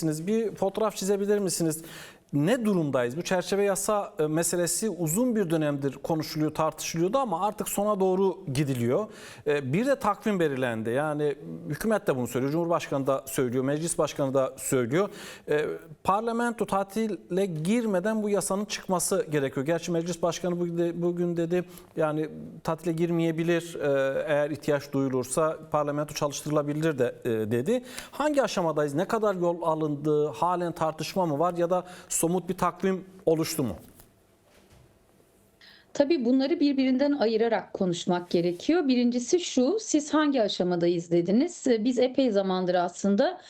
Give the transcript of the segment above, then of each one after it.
misiniz? Bir fotoğraf çizebilir misiniz? Ne durumdayız? Bu çerçeve yasa meselesi uzun bir dönemdir konuşuluyor, tartışılıyordu ama artık sona doğru gidiliyor. Bir de takvim belirlendi. Yani hükümet de bunu söylüyor, Cumhurbaşkanı da söylüyor, Meclis Başkanı da söylüyor. Parlamento tatile girmeden bu yasanın çıkması gerekiyor. Gerçi Meclis Başkanı bugün dedi yani tatile girmeyebilir, eğer ihtiyaç duyulursa parlamento çalıştırılabilir de dedi. Hangi aşamadayız? Ne kadar yol alındı? Halen tartışma mı var ya da somut bir takvim oluştu mu? Tabii bunları birbirinden ayırarak konuşmak gerekiyor. Birincisi şu, siz hangi aşamadayız dediniz. Biz epey zamandır aslında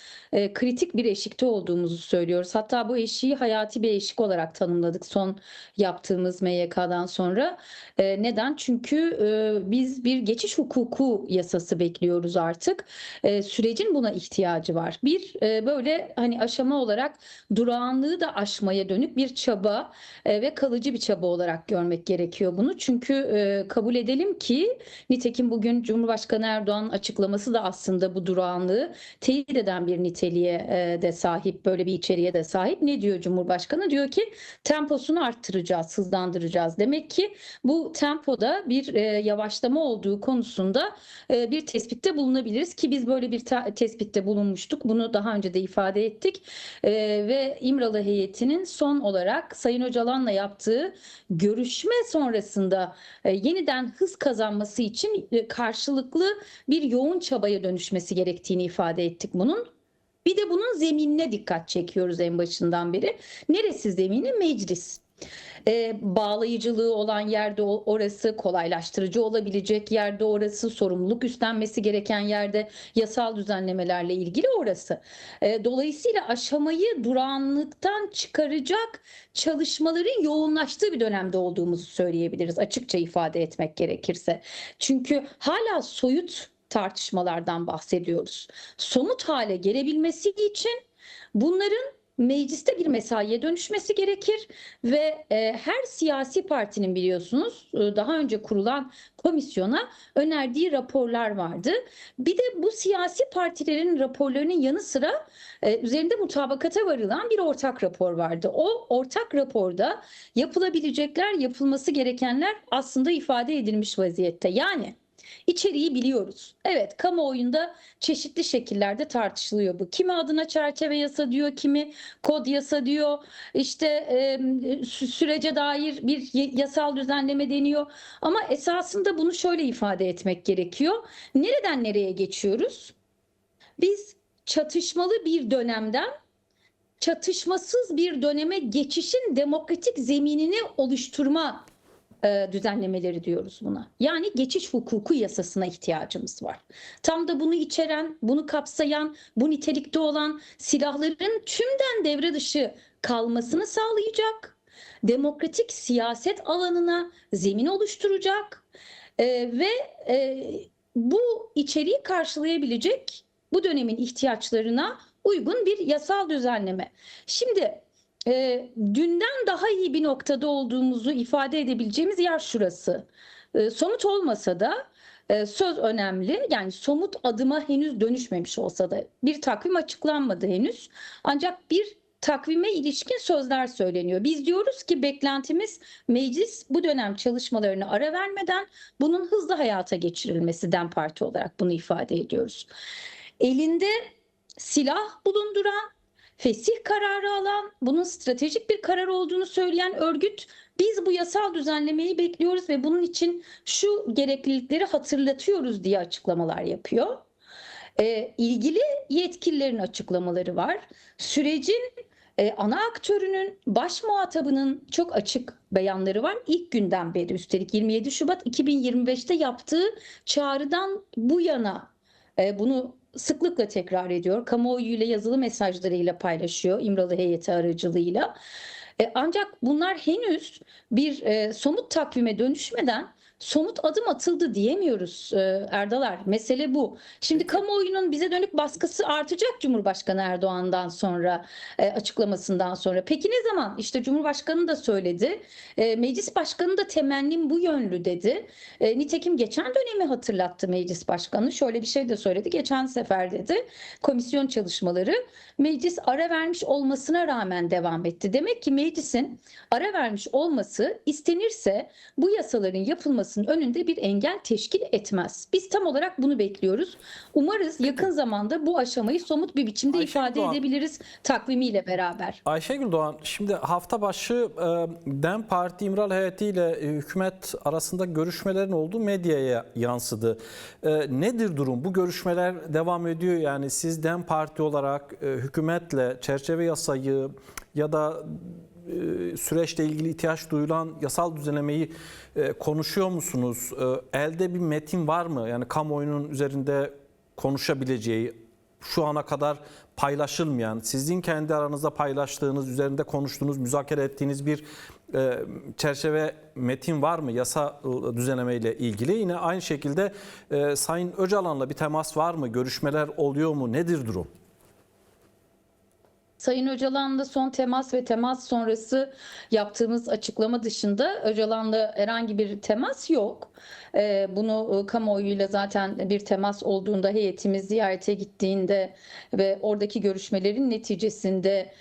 kritik bir eşikte olduğumuzu söylüyoruz. Hatta bu eşiği hayati bir eşik olarak tanımladık son yaptığımız MYK'dan sonra. Neden? Çünkü biz bir geçiş hukuku yasası bekliyoruz artık. Sürecin buna ihtiyacı var. Böyle hani aşama olarak durağanlığı da aşmaya dönük bir çaba ve kalıcı bir çaba olarak görmek gerekiyor bunu. Çünkü kabul edelim ki nitekim bugün Cumhurbaşkanı Erdoğan'ın açıklaması da aslında bu durağanlığı teyit eden bir niteliğe de sahip, böyle bir içeriğe de sahip. Ne diyor Cumhurbaşkanı? Diyor ki temposunu arttıracağız, hızlandıracağız. Demek ki bu tempoda bir yavaşlama olduğu konusunda bir tespitte bulunabiliriz ki biz böyle bir tespitte bulunmuştuk. Bunu daha önce de ifade ettik. Ve İmralı heyetinin son olarak Sayın Öcalan'la yaptığı görüşme sonrasında yeniden hız kazanması için karşılıklı bir yoğun çabaya dönüşmesi gerektiğini ifade ettik bunun. Bir de bunun zeminine dikkat çekiyoruz en başından beri. Neresi zemini? Meclis. Bağlayıcılığı olan yerde orası, kolaylaştırıcı olabilecek yerde orası, sorumluluk üstlenmesi gereken yerde yasal düzenlemelerle ilgili orası. Dolayısıyla aşamayı durağanlıktan çıkaracak çalışmaların yoğunlaştığı bir dönemde olduğumuzu söyleyebiliriz, açıkça ifade etmek gerekirse. Çünkü hala soyut tartışmalardan bahsediyoruz. Somut hale gelebilmesi için bunların mecliste bir mesaiye dönüşmesi gerekir ve her siyasi partinin biliyorsunuz daha önce kurulan komisyona önerdiği raporlar vardı. Bir de bu siyasi partilerin raporlarının yanı sıra üzerinde mutabakata varılan bir ortak rapor vardı. O ortak raporda yapılabilecekler, yapılması gerekenler aslında ifade edilmiş vaziyette. Yani İçeriği biliyoruz. Evet, kamuoyunda çeşitli şekillerde tartışılıyor bu. Kimi adına çerçeve yasa diyor, kimi kod yasa diyor. İşte sürece dair bir yasal düzenleme deniyor. Ama esasında bunu şöyle ifade etmek gerekiyor. Nereden nereye geçiyoruz? Biz çatışmalı bir dönemden çatışmasız bir döneme geçişin demokratik zeminini oluşturma düzenlemeleri diyoruz buna. Yani geçiş hukuku yasasına ihtiyacımız var. Tam da bunu içeren, bunu kapsayan, bu nitelikte olan silahların tümden devre dışı kalmasını sağlayacak, demokratik siyaset alanına zemin oluşturacak ve bu içeriği karşılayabilecek bu dönemin ihtiyaçlarına uygun bir yasal düzenleme. Şimdi dünden daha iyi bir noktada olduğumuzu ifade edebileceğimiz yer şurası. Somut olmasa da söz önemli. Yani somut adıma henüz dönüşmemiş olsa da bir takvim açıklanmadı henüz. Ancak bir takvime ilişkin sözler söyleniyor. Biz diyoruz ki beklentimiz meclis bu dönem çalışmalarını ara vermeden bunun hızlı hayata geçirilmesi, DEM Parti olarak bunu ifade ediyoruz. Elinde silah bulunduran, fesih kararı alan, bunun stratejik bir karar olduğunu söyleyen örgüt, biz bu yasal düzenlemeyi bekliyoruz ve bunun için şu gereklilikleri hatırlatıyoruz diye açıklamalar yapıyor. İlgili yetkililerin açıklamaları var. Sürecin ana aktörünün, baş muhatabının çok açık beyanları var. İlk günden beri, üstelik 27 Şubat 2025'te yaptığı çağrıdan bu yana bunu sıklıkla tekrar ediyor. Kamuoyuyla yazılı mesajlarıyla paylaşıyor İmralı heyeti aracılığıyla. Ancak bunlar henüz bir somut takvime dönüşmeden somut adım atıldı diyemiyoruz Erdalar. Mesele bu. Şimdi kamuoyunun bize dönük baskısı artacak Cumhurbaşkanı Erdoğan'dan sonra, açıklamasından sonra. Peki ne zaman? İşte Cumhurbaşkanı da söyledi. Meclis Başkanı da temennim bu yönlü dedi. Nitekim geçen dönemi hatırlattı Meclis Başkanı. Şöyle bir şey de söyledi. Geçen sefer dedi komisyon çalışmaları meclis ara vermiş olmasına rağmen devam etti. Demek ki meclisin ara vermiş olması istenirse bu yasaların yapılmasının önünde bir engel teşkil etmez. Biz tam olarak bunu bekliyoruz. Umarız yakın zamanda bu aşamayı somut bir biçimde Ayşegül ifade Doğan. edebiliriz takvimiyle beraber. Ayşegül Doğan, şimdi hafta başı DEM Parti İmralı heyetiyle hükümet arasında görüşmelerin olduğu medyaya yansıdı. Nedir durum? Bu görüşmeler devam ediyor. Yani siz DEM Parti olarak hükümetle çerçeve yasayı ya da süreçle ilgili ihtiyaç duyulan yasal düzenlemeyi konuşuyor musunuz? Elde bir metin var mı? Yani kamuoyunun üzerinde konuşabileceği, şu ana kadar paylaşılmayan, sizin kendi aranızda paylaştığınız, üzerinde konuştuğunuz, müzakere ettiğiniz bir çerçeve metin var mı yasa düzenleme ile ilgili? Yine aynı şekilde Sayın Öcalan'la bir temas var mı? Görüşmeler oluyor mu? Nedir durum? Sayın Öcalan'la son temas ve temas sonrası yaptığımız açıklama dışında Öcalan'la herhangi bir temas yok. Bunu kamuoyuyla zaten bir temas olduğunda heyetimiz ziyarete gittiğinde ve oradaki görüşmelerin neticesinde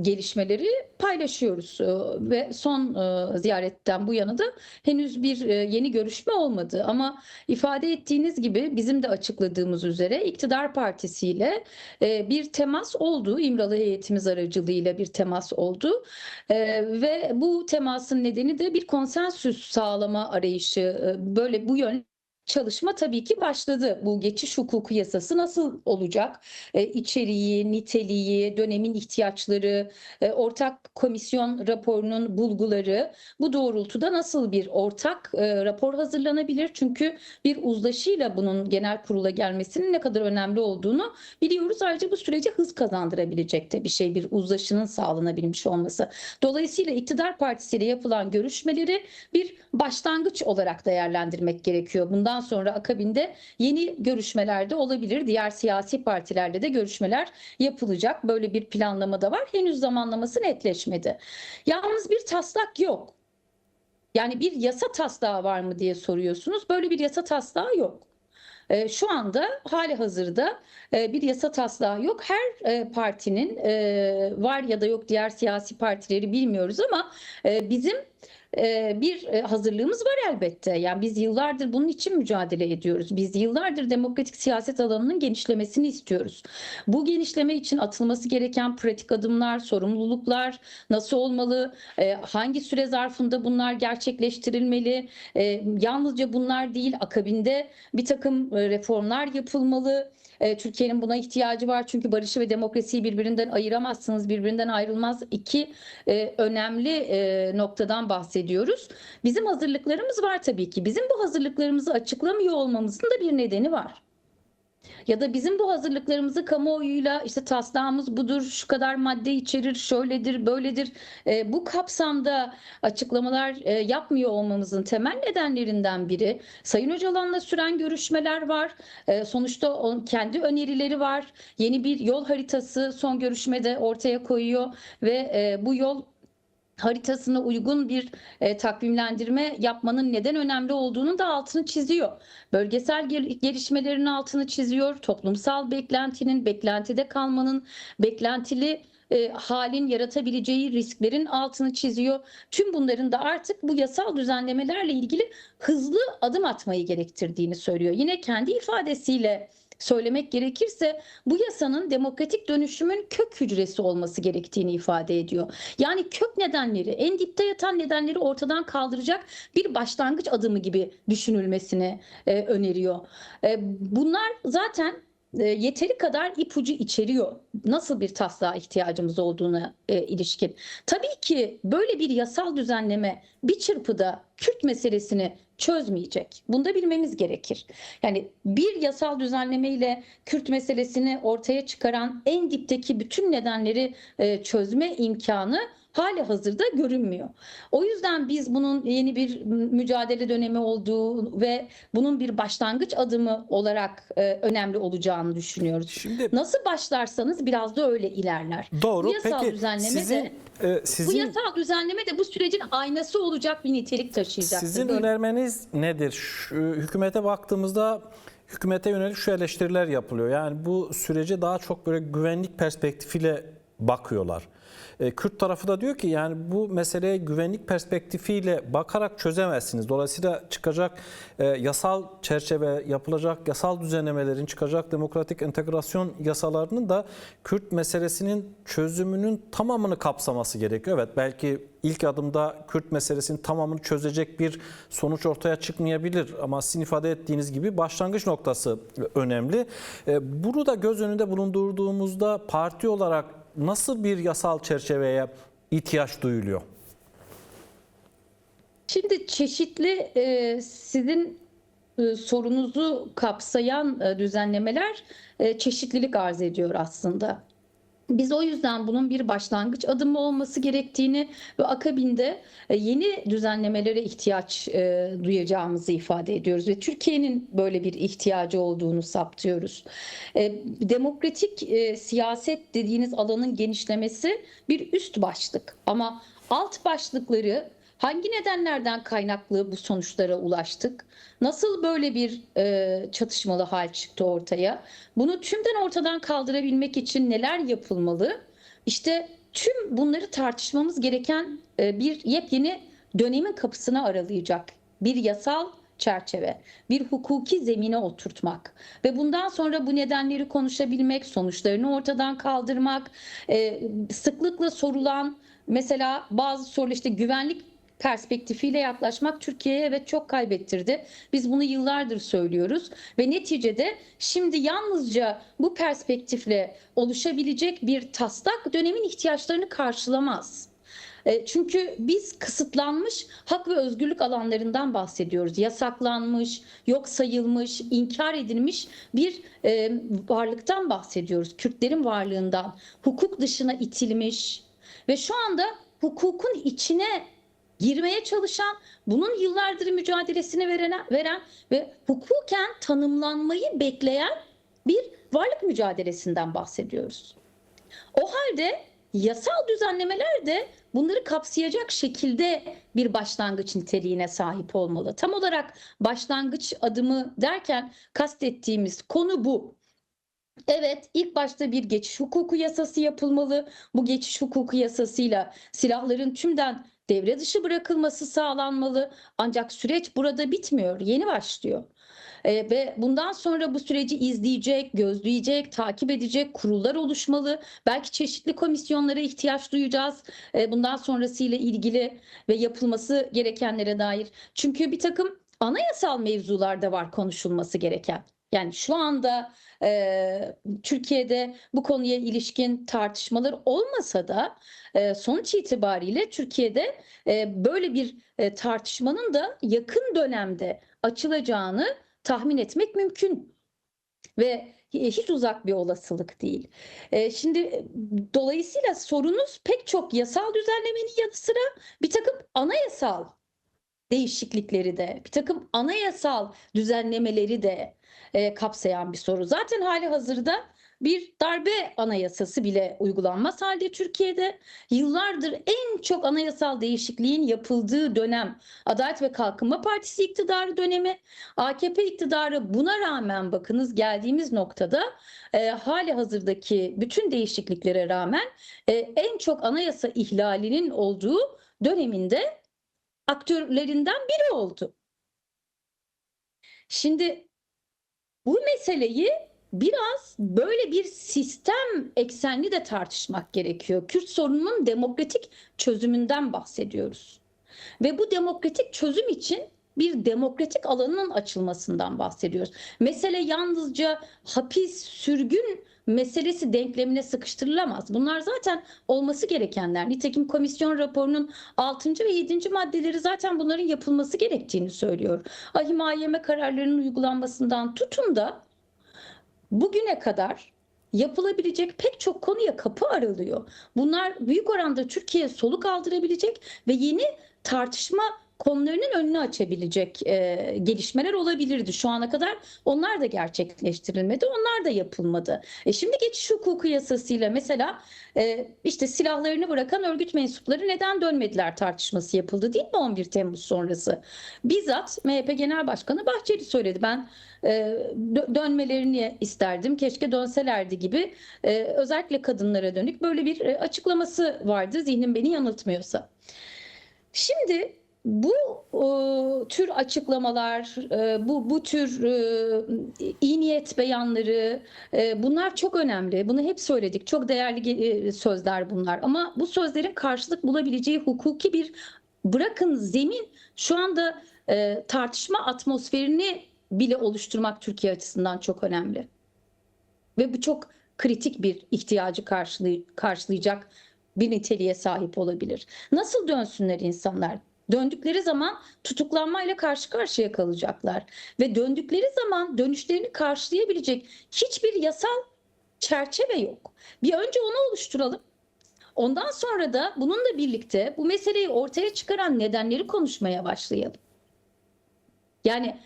gelişmeleri paylaşıyoruz. Ve son ziyaretten bu yana da henüz bir yeni görüşme olmadı. Ama ifade ettiğiniz gibi bizim de açıkladığımız üzere iktidar partisiyle bir temas oldu. İmralı heyetimiz aracılığıyla bir temas oldu. Ve bu temasın nedeni de bir konsensüs sağlama arayışı. Böyle bu yön çalışma tabii ki başladı. Bu geçiş hukuku yasası nasıl olacak? İçeriği, niteliği, dönemin ihtiyaçları, ortak komisyon raporunun bulguları bu doğrultuda nasıl bir ortak rapor hazırlanabilir? Çünkü bir uzlaşıyla bunun genel kurula gelmesinin ne kadar önemli olduğunu biliyoruz. Ayrıca bu sürece hız kazandırabilecek de bir şey, bir uzlaşının sağlanabilmiş olması. Dolayısıyla iktidar partisiyle yapılan görüşmeleri bir başlangıç olarak değerlendirmek gerekiyor. Bundan sonra akabinde yeni görüşmeler de olabilir. Diğer siyasi partilerle de görüşmeler yapılacak. Böyle bir planlama da var. Henüz zamanlaması netleşmedi. Yalnız bir taslak yok. Yani bir yasa taslağı var mı diye soruyorsunuz. Böyle bir yasa taslağı yok. Şu anda hali hazırda bir yasa taslağı yok. Her partinin var ya da yok, diğer siyasi partileri bilmiyoruz ama bizim bir hazırlığımız var elbette. Yani biz yıllardır bunun için mücadele ediyoruz. Biz yıllardır demokratik siyaset alanının genişlemesini istiyoruz. Bu genişleme için atılması gereken pratik adımlar, sorumluluklar nasıl olmalı? Hangi süre zarfında bunlar gerçekleştirilmeli? Yalnızca bunlar değil, akabinde bir takım reformlar yapılmalı. Türkiye'nin buna ihtiyacı var çünkü barışı ve demokrasiyi birbirinden ayıramazsınız, birbirinden ayrılmaz iki önemli noktadan bahsediyoruz. Bizim hazırlıklarımız var tabii ki. Bizim bu hazırlıklarımızı açıklamıyor olmamızın da bir nedeni var. Ya da bizim bu hazırlıklarımızı kamuoyuyla işte taslağımız budur, şu kadar madde içerir, şöyledir, böyledir. Bu kapsamda açıklamalar yapmıyor olmamızın temel nedenlerinden biri Sayın Öcalan'la süren görüşmeler var. Sonuçta kendi önerileri var. Yeni bir yol haritası son görüşmede ortaya koyuyor ve bu yol haritasına uygun bir takvimlendirme yapmanın neden önemli olduğunu da altını çiziyor. Bölgesel gelişmelerin altını çiziyor. Toplumsal beklentinin, beklentide kalmanın, beklentili halin yaratabileceği risklerin altını çiziyor. Tüm bunların da artık bu yasal düzenlemelerle ilgili hızlı adım atmayı gerektirdiğini söylüyor. Yine kendi ifadesiyle söylemek gerekirse bu yasanın demokratik dönüşümün kök hücresi olması gerektiğini ifade ediyor. Yani kök nedenleri, en dipte yatan nedenleri ortadan kaldıracak bir başlangıç adımı gibi düşünülmesini öneriyor. Bunlar zaten yeteri kadar ipucu içeriyor. Nasıl bir taslağa ihtiyacımız olduğuna ilişkin. Tabii ki böyle bir yasal düzenleme bir çırpıda Kürt meselesini çözmeyecek. Bunu da bilmemiz gerekir. Yani bir yasal düzenleme ile Kürt meselesini ortaya çıkaran en dipteki bütün nedenleri çözme imkanı hali hazırda görünmüyor. O yüzden biz bunun yeni bir mücadele dönemi olduğu ve bunun bir başlangıç adımı olarak önemli olacağını düşünüyoruz. Şimdi Nasıl başlarsanız biraz da öyle ilerler. Bu doğru. yasal Peki düzenleme de bu sizin yasal düzenleme de bu sürecin aynası olacak bir nitelik taşıyacaktır. sizin Buyurun. önermeniz nedir? Hükümete baktığımızda hükümete yönelik şu eleştiriler yapılıyor. Yani bu sürece daha çok böyle güvenlik perspektifiyle bakıyorlar. Kürt tarafı da diyor ki yani bu meseleye güvenlik perspektifiyle bakarak çözemezsiniz. Dolayısıyla çıkacak yasal çerçeve, yapılacak yasal düzenlemelerin, çıkacak demokratik entegrasyon yasalarının da Kürt meselesinin çözümünün tamamını kapsaması gerekiyor. Evet, belki ilk adımda Kürt meselesinin tamamını çözecek bir sonuç ortaya çıkmayabilir ama sizin ifade ettiğiniz gibi başlangıç noktası önemli. Bunu da göz önünde bulundurduğumuzda parti olarak nasıl bir yasal çerçeveye ihtiyaç duyuluyor? Şimdi çeşitli sizin sorunuzu kapsayan düzenlemeler çeşitlilik arz ediyor aslında. Biz o yüzden bunun bir başlangıç adımı olması gerektiğini ve akabinde yeni düzenlemelere ihtiyaç duyacağımızı ifade ediyoruz ve Türkiye'nin böyle bir ihtiyacı olduğunu saptıyoruz. Demokratik siyaset dediğiniz alanın genişlemesi bir üst başlık ama alt başlıkları hangi nedenlerden kaynaklı bu sonuçlara ulaştık? Nasıl böyle bir çatışmalı hal çıktı ortaya? Bunu tümden ortadan kaldırabilmek için neler yapılmalı? İşte tüm bunları tartışmamız gereken bir yepyeni dönemin kapısını aralayacak bir yasal çerçeve, bir hukuki zemine oturtmak ve bundan sonra bu nedenleri konuşabilmek, sonuçlarını ortadan kaldırmak, sıklıkla sorulan mesela bazı sorular işte güvenlik perspektifiyle yaklaşmak Türkiye'ye evet çok kaybettirdi. Biz bunu yıllardır söylüyoruz ve neticede şimdi yalnızca bu perspektifle oluşabilecek bir taslak dönemin ihtiyaçlarını karşılamaz. Çünkü biz kısıtlanmış hak ve özgürlük alanlarından bahsediyoruz. Yasaklanmış, yok sayılmış, inkar edilmiş bir varlıktan bahsediyoruz. Kürtlerin varlığından, hukuk dışına itilmiş ve şu anda hukukun içine girmeye çalışan, bunun yıllardır mücadelesini veren ve hukuken tanımlanmayı bekleyen bir varlık mücadelesinden bahsediyoruz. O halde yasal düzenlemeler de bunları kapsayacak şekilde bir başlangıç niteliğine sahip olmalı. Tam olarak başlangıç adımı derken kastettiğimiz konu bu. Evet, ilk başta bir geçiş hukuku yasası yapılmalı. Bu geçiş hukuku yasasıyla silahların tümden devre dışı bırakılması sağlanmalı. Ancak süreç burada bitmiyor, yeni başlıyor. Ve bundan sonra bu süreci izleyecek, gözleyecek, takip edecek kurullar oluşmalı. Belki çeşitli komisyonlara ihtiyaç duyacağız. Bundan sonrasıyla ilgili ve yapılması gerekenlere dair. Çünkü bir takım anayasal mevzular da var konuşulması gereken. Yani şu anda Türkiye'de bu konuya ilişkin tartışmalar olmasa da sonuç itibariyle Türkiye'de böyle bir tartışmanın da yakın dönemde açılacağını tahmin etmek mümkün ve hiç uzak bir olasılık değil. Şimdi dolayısıyla sorunuz pek çok yasal düzenlemenin yanı sıra bir takım anayasal değişiklikleri de, bir takım anayasal düzenlemeleri de kapsayan bir soru. Zaten hali hazırda bir darbe anayasası bile uygulanmaz halde Türkiye'de. Yıllardır en çok anayasal değişikliğin yapıldığı dönem Adalet ve Kalkınma Partisi iktidarı dönemi. AKP iktidarı buna rağmen bakınız geldiğimiz noktada hali hazırdaki bütün değişikliklere rağmen en çok anayasa ihlalinin olduğu döneminde aktörlerinden biri oldu. Şimdi bu meseleyi biraz böyle bir sistem eksenli de tartışmak gerekiyor. Kürt sorununun demokratik çözümünden bahsediyoruz. Ve bu demokratik çözüm için bir demokratik alanın açılmasından bahsediyoruz. Mesele yalnızca hapis, sürgün meselesi denklemine sıkıştırılamaz. Bunlar zaten olması gerekenler. Nitekim komisyon raporunun 6. ve 7. maddeleri zaten bunların yapılması gerektiğini söylüyor. Himayeme kararlarının uygulanmasından tutun da bugüne kadar yapılabilecek pek çok konuya kapı aralıyor. Bunlar büyük oranda Türkiye'ye soluk aldırabilecek ve yeni tartışma konularının önünü açabilecek gelişmeler olabilirdi. Şu ana kadar onlar da gerçekleştirilmedi, onlar da yapılmadı. Şimdi geçiş hukuku yasasıyla mesela işte silahlarını bırakan örgüt mensupları neden dönmediler tartışması yapıldı değil mi 11 Temmuz sonrası? Bizzat MHP Genel Başkanı Bahçeli söyledi. Ben dönmelerini isterdim, keşke dönselerdi gibi özellikle kadınlara dönük böyle bir açıklaması vardı, zihnim beni yanıltmıyorsa. Şimdi bu tür açıklamalar, bu tür iyi niyet beyanları, bunlar çok önemli. Bunu hep söyledik. Çok değerli sözler bunlar. Ama bu sözlerin karşılık bulabileceği hukuki bir bırakın zemin şu anda tartışma atmosferini bile oluşturmak Türkiye açısından çok önemli. Ve bu çok kritik bir ihtiyacı karşılayacak bir niteliğe sahip olabilir. Nasıl dönsünler insanlar? Döndükleri zaman tutuklanmayla karşı karşıya kalacaklar. Ve döndükleri zaman dönüşlerini karşılayabilecek hiçbir yasal çerçeve yok. Bir önce onu oluşturalım. Ondan sonra da bununla birlikte bu meseleyi ortaya çıkaran nedenleri konuşmaya başlayalım. Yani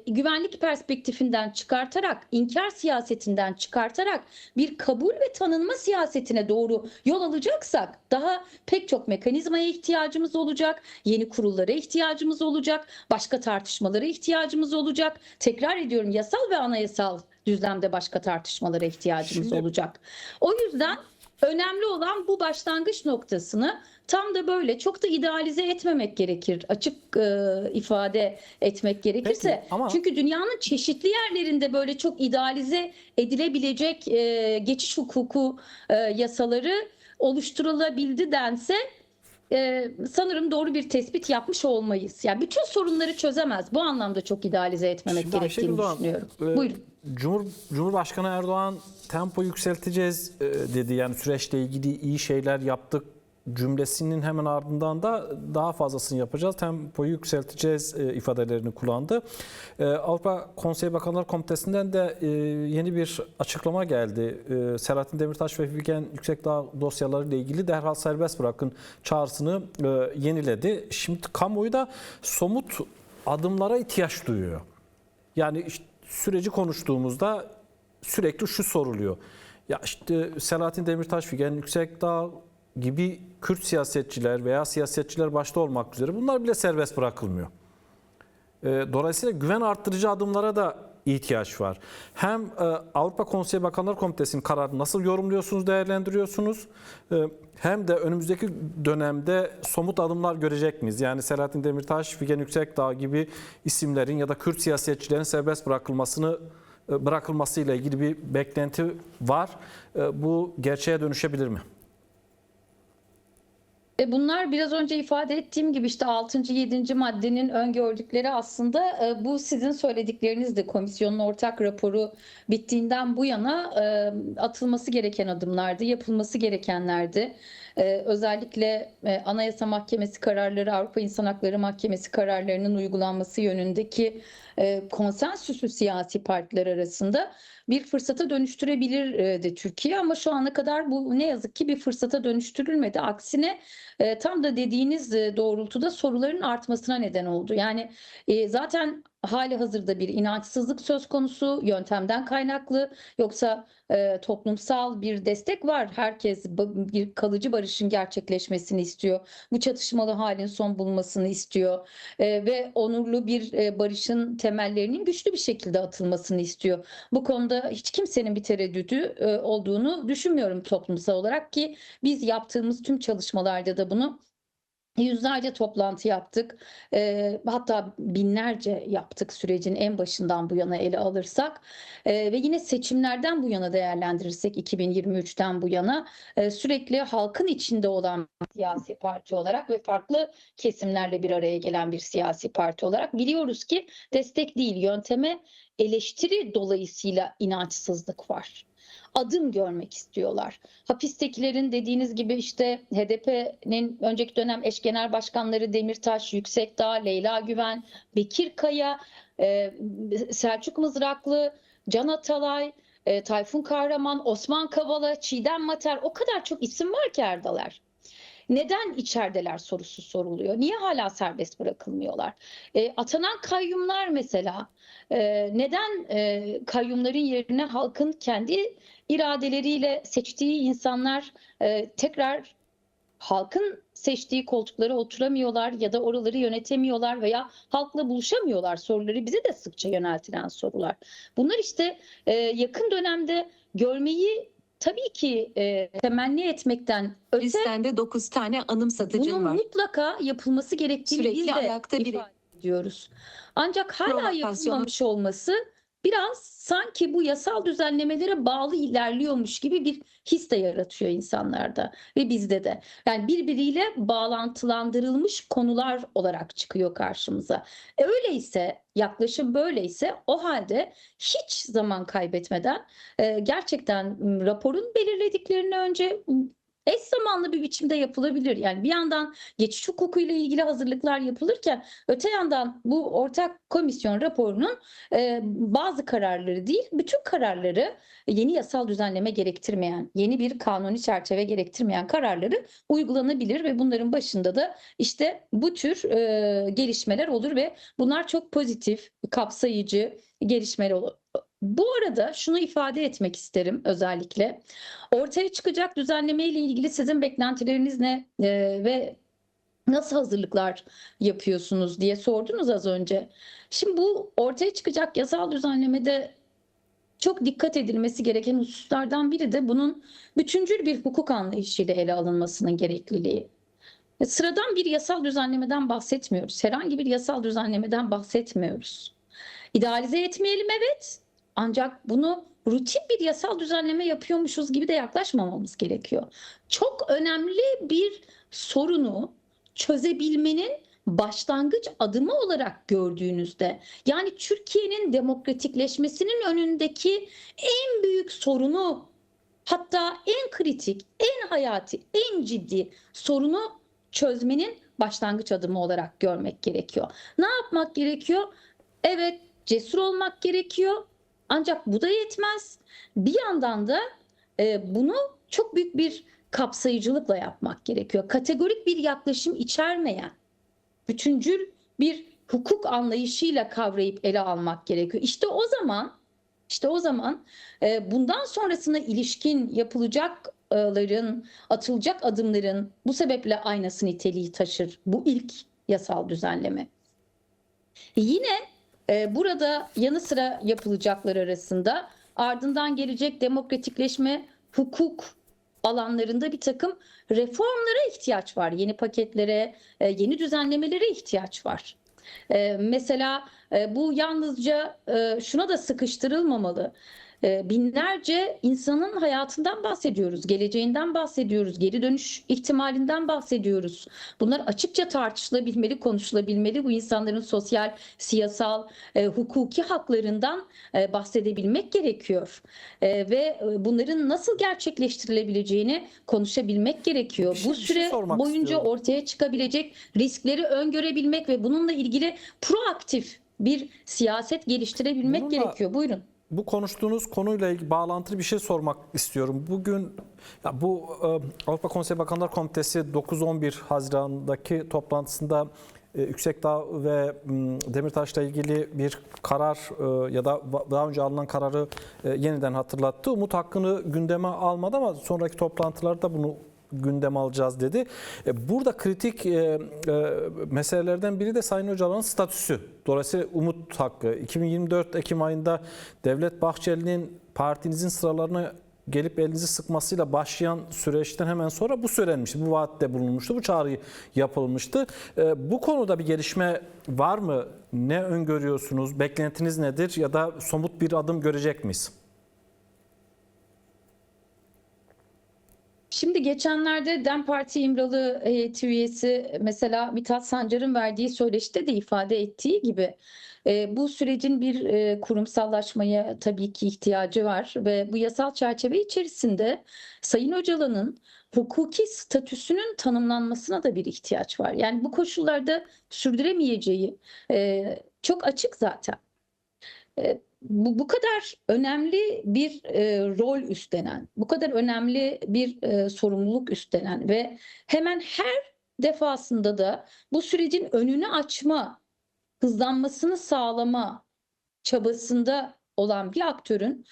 güvenlik perspektifinden çıkartarak, inkar siyasetinden çıkartarak bir kabul ve tanınma siyasetine doğru yol alacaksak daha pek çok mekanizmaya ihtiyacımız olacak, yeni kurullara ihtiyacımız olacak, başka tartışmalara ihtiyacımız olacak. Tekrar ediyorum, yasal ve anayasal düzlemde başka tartışmalara ihtiyacımız olacak. O yüzden önemli olan bu başlangıç noktasını tam da böyle çok da idealize etmemek gerekir. Açık ifade etmek gerekirse. Peki, ama Çünkü dünyanın çeşitli yerlerinde böyle çok idealize edilebilecek geçiş hukuku yasaları oluşturulabildi dense sanırım doğru bir tespit yapmış olmayız. Yani bütün sorunları çözemez. Bu anlamda çok idealize etmemek şimdi Ayşegül gerektiğini Doğan, düşünüyorum. Buyurun. Cumhurbaşkanı Erdoğan tempo yükselteceğiz dedi. Yani süreçle ilgili iyi şeyler yaptık cümlesinin hemen ardından da daha fazlasını yapacağız, tempoyu yükselteceğiz ifadelerini kullandı. Avrupa Konseyi Bakanlar Komitesi'nden de yeni bir açıklama geldi. Selahattin Demirtaş ve Figen Yüksekdağ dosyaları ile ilgili derhal serbest bırakın çağrısını yeniledi. Şimdi kamuoyu da somut adımlara ihtiyaç duyuyor. Yani işte süreci konuştuğumuzda sürekli şu soruluyor. Ya işte Selahattin Demirtaş, Figen Yüksekdağ gibi Kürt siyasetçiler veya siyasetçiler başta olmak üzere bunlar bile serbest bırakılmıyor. Dolayısıyla güven arttırıcı adımlara da ihtiyaç var. Hem Avrupa Konseyi Bakanlar Komitesi'nin kararını nasıl yorumluyorsunuz, değerlendiriyorsunuz? Hem de önümüzdeki dönemde somut adımlar görecek miyiz? Yani Selahattin Demirtaş, Figen Yüksekdağ gibi isimlerin ya da Kürt siyasetçilerin serbest bırakılmasıyla ilgili bir beklenti var. Bu gerçeğe dönüşebilir mi? Bunlar biraz önce ifade ettiğim gibi işte 6. 7. maddenin öngördükleri aslında bu sizin söyledikleriniz de komisyonun ortak raporu bittiğinden bu yana atılması gereken adımlardı, yapılması gerekenlerdi. Özellikle Anayasa Mahkemesi kararları, Avrupa İnsan Hakları Mahkemesi kararlarının uygulanması yönündeki konsensüsü siyasi partiler arasında bir fırsata dönüştürebilirdi Türkiye, ama şu ana kadar bu ne yazık ki bir fırsata dönüştürülmedi. Aksine tam da dediğiniz doğrultuda soruların artmasına neden oldu. Yani zaten hali hazırda bir inançsızlık söz konusu, yöntemden kaynaklı, yoksa toplumsal bir destek var. Herkes bir kalıcı barışın gerçekleşmesini istiyor. Bu çatışmalı halin son bulmasını istiyor. Ve onurlu bir barışın temellerinin güçlü bir şekilde atılmasını istiyor. Bu konuda hiç kimsenin bir tereddüdü olduğunu düşünmüyorum toplumsal olarak, ki biz yaptığımız tüm çalışmalarda da bunu yüzlerce toplantı yaptık. Hatta binlerce yaptık sürecin en başından bu yana ele alırsak. Ve yine seçimlerden bu yana değerlendirirsek 2023'ten bu yana sürekli halkın içinde olan bir siyasi parti olarak ve farklı kesimlerle bir araya gelen bir siyasi parti olarak biliyoruz ki destek değil, yönteme eleştiri dolayısıyla inançsızlık var. Adım görmek istiyorlar. Hapistekilerin dediğiniz gibi işte HDP'nin önceki dönem eş genel başkanları Demirtaş, Yüksekdağ, Leyla Güven, Bekir Kaya, Selçuk Mızraklı, Can Atalay, Tayfun Kahraman, Osman Kavala, Çiğdem Mater, o kadar çok isim var ki Erdaler. Neden içerideler sorusu soruluyor. Niye hala serbest bırakılmıyorlar? Atanan kayyumlar mesela, neden kayyumların yerine halkın kendi iradeleriyle seçtiği insanlar tekrar halkın seçtiği koltuklara oturamıyorlar ya da oraları yönetemiyorlar veya halkla buluşamıyorlar soruları bize de sıkça yöneltilen sorular. Bunlar işte yakın dönemde görmeyi tabii ki temenni etmekten öte Listende 9 tane anımsatıcın bunun var. mutlaka yapılması gerektiğini Sürekli biz de ayakta biri. ifade ediyoruz. Ancak hala Provokasyonu- yapılmamış olması biraz sanki bu yasal düzenlemelere bağlı ilerliyormuş gibi bir his de yaratıyor insanlarda ve bizde de. Yani birbiriyle bağlantılandırılmış konular olarak çıkıyor karşımıza. Öyleyse, yaklaşım böyleyse o halde hiç zaman kaybetmeden gerçekten raporun belirlediklerini önce eş zamanlı bir biçimde yapılabilir. Yani bir yandan geçiş hukukuyla ilgili hazırlıklar yapılırken öte yandan bu ortak komisyon raporunun bazı kararları değil, bütün kararları yeni yasal düzenleme gerektirmeyen, yeni bir kanuni çerçeve gerektirmeyen kararları uygulanabilir ve bunların başında da işte bu tür gelişmeler olur ve bunlar çok pozitif, kapsayıcı gelişmeler olur. Bu arada şunu ifade etmek isterim özellikle. Ortaya çıkacak düzenleme ile ilgili sizin beklentileriniz ne ve nasıl hazırlıklar yapıyorsunuz diye sordunuz az önce. Şimdi bu ortaya çıkacak yasal düzenlemede çok dikkat edilmesi gereken hususlardan biri de bunun bütüncül bir hukuk anlayışıyla ele alınmasının gerekliliği. Sıradan bir yasal düzenlemeden bahsetmiyoruz. Herhangi bir yasal düzenlemeden bahsetmiyoruz. İdealize etmeyelim, evet. Ancak bunu rutin bir yasal düzenleme yapıyormuşuz gibi de yaklaşmamamız gerekiyor. Çok önemli bir sorunu çözebilmenin başlangıç adımı olarak gördüğünüzde, yani Türkiye'nin demokratikleşmesinin önündeki en büyük sorunu, hatta en kritik, en hayati, en ciddi sorunu çözmenin başlangıç adımı olarak görmek gerekiyor. Ne yapmak gerekiyor? Evet, cesur olmak gerekiyor. Ancak bu da yetmez. Bir yandan da bunu çok büyük bir kapsayıcılıkla yapmak gerekiyor. Kategorik bir yaklaşım içermeyen, bütüncül bir hukuk anlayışıyla kavrayıp ele almak gerekiyor. İşte o zaman bundan sonrasına ilişkin yapılacakların, atılacak adımların bu sebeple aynası niteliği taşır bu ilk yasal düzenleme. Yine burada yanı sıra yapılacaklar arasında ardından gelecek demokratikleşme, hukuk alanlarında bir takım reformlara ihtiyaç var. Yeni paketlere, yeni düzenlemelere ihtiyaç var. Mesela bu yalnızca şuna da sıkıştırılmamalı. Binlerce insanın hayatından bahsediyoruz, geleceğinden bahsediyoruz, geri dönüş ihtimalinden bahsediyoruz. Bunlar açıkça tartışılabilmeli, konuşulabilmeli. Bu insanların sosyal, siyasal, hukuki haklarından bahsedebilmek gerekiyor. Ve bunların nasıl gerçekleştirilebileceğini konuşabilmek gerekiyor. Bu Bir şey süre sormak boyunca istiyorum. ortaya çıkabilecek riskleri öngörebilmek ve bununla ilgili proaktif bir siyaset geliştirebilmek Bununla- gerekiyor. Buyurun. Bu konuştuğunuz konuyla ilgili bağlantılı bir şey sormak istiyorum. Bugün bu Avrupa Konseyi Bakanlar Komitesi 9-11 Haziran'daki toplantısında Yüksekdağ ve Demirtaş'la ilgili bir karar ya da daha önce alınan kararı yeniden hatırlattı. Umut Hakkı'nı gündeme almadı ama sonraki toplantılarda bunu gündeme alacağız dedi. Burada kritik meselelerden biri de Sayın Öcalan'ın statüsü. Dolayısıyla Umut Hakkı. 2024 Ekim ayında Devlet Bahçeli'nin partinizin sıralarına gelip elinizi sıkmasıyla başlayan süreçten hemen sonra bu söylenmişti. Bu vaatte bulunmuştu. Bu çağrı yapılmıştı. Bu konuda bir gelişme var mı? Ne öngörüyorsunuz? Beklentiniz nedir? Ya da somut bir adım görecek miyiz? Şimdi geçenlerde DEM Parti İmralı heyeti üyesi mesela Mithat Sancar'ın verdiği söyleşide de ifade ettiği gibi bu sürecin bir kurumsallaşmaya tabii ki ihtiyacı var ve bu yasal çerçeve içerisinde Sayın Öcalan'ın hukuki statüsünün tanımlanmasına da bir ihtiyaç var. Yani bu koşullarda sürdüremeyeceği çok açık zaten. bu kadar önemli bir rol üstlenen, bu kadar önemli bir sorumluluk üstlenen ve hemen her defasında da bu sürecin önünü açma, hızlanmasını sağlama çabasında olan bir aktörün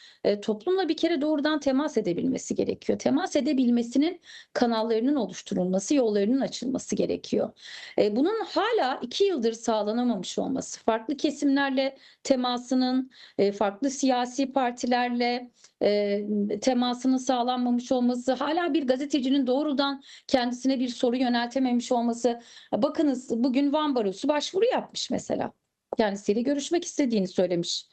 toplumla bir kere doğrudan temas edebilmesi gerekiyor. Temas edebilmesinin kanallarının oluşturulması, yollarının açılması gerekiyor. Bunun hala 2 yıldır sağlanamamış olması, farklı kesimlerle temasının, farklı siyasi partilerle temasının sağlanmamış olması, hala bir gazetecinin doğrudan kendisine bir soru yöneltememiş olması. Bakınız bugün Van Barosu başvuru yapmış mesela. Kendisiyle görüşmek istediğini söylemiş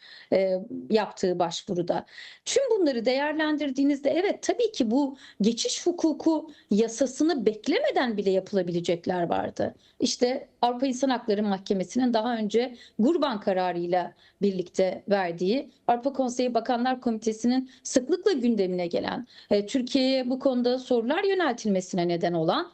yaptığı başvuruda. Tüm bunları değerlendirdiğinizde evet tabii ki bu geçiş hukuku yasasını beklemeden bile yapılabilecekler vardı. İşte Avrupa İnsan Hakları Mahkemesi'nin daha önce Gurban kararıyla birlikte verdiği, Avrupa Konseyi Bakanlar Komitesi'nin sıklıkla gündemine gelen, Türkiye'ye bu konuda sorular yöneltilmesine neden olan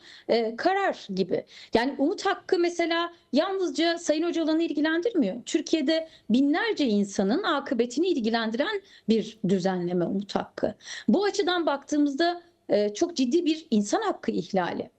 karar gibi. Yani umut hakkı mesela yalnızca Sayın Öcalan'ı ilgilendirmiyor. Türkiye'de binlerce insanın akıbetini ilgilendiren bir düzenleme umut hakkı. Bu açıdan baktığımızda çok ciddi bir insan hakkı ihlali.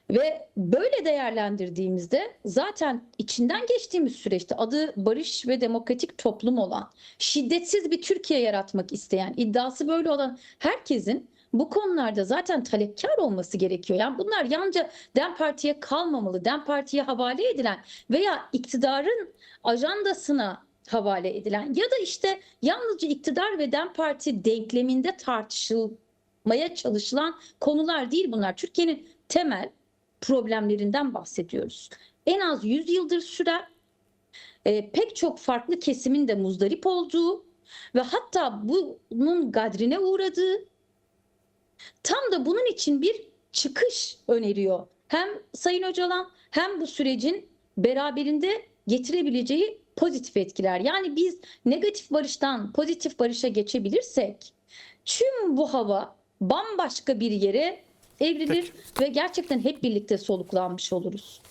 Ve böyle değerlendirdiğimizde zaten içinden geçtiğimiz süreçte adı barış ve demokratik toplum olan, şiddetsiz bir Türkiye yaratmak isteyen, iddiası böyle olan herkesin bu konularda zaten talepkar olması gerekiyor. Yani bunlar yalnızca DEM Parti'ye kalmamalı, DEM Parti'ye havale edilen veya iktidarın ajandasına havale edilen ya da işte yalnızca iktidar ve DEM Parti denkleminde tartışılmaya çalışılan konular değil bunlar. Türkiye'nin temel problemlerinden bahsediyoruz. En az 100 yıldır süren, pek çok farklı kesimin de muzdarip olduğu ve hatta bunun gadrine uğradığı, tam da bunun için bir çıkış öneriyor. Hem Sayın Öcalan hem bu sürecin beraberinde getirebileceği pozitif etkiler. Yani biz negatif barıştan pozitif barışa geçebilirsek tüm bu hava bambaşka bir yere evrilir ve gerçekten hep birlikte soluklanmış oluruz.